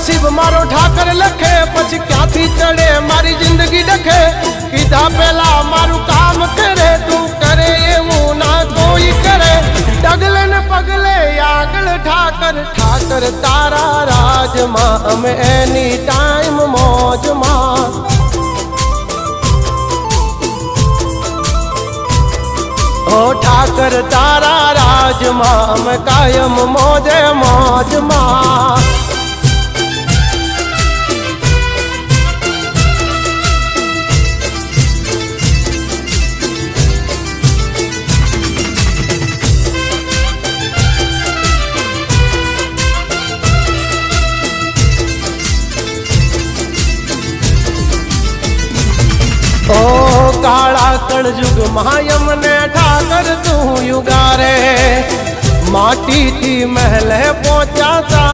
नसीब मारो ठाकर लखे पछी क्यांथी चढ़े मारी जिंदगी डखे कीधा पेला मारू काम करे तू करे एवं ना कोई करे डगले ने पगले आगल ठाकर ठाकर तारा राज मां अमे एनी टाइम मौज मां ओ ठाकर तारा राज मां अमे कायम मौजे मौज मां ओ काला कलयुग मायम ने ठाकर तू युगारे माटी थी महल पहुंचा।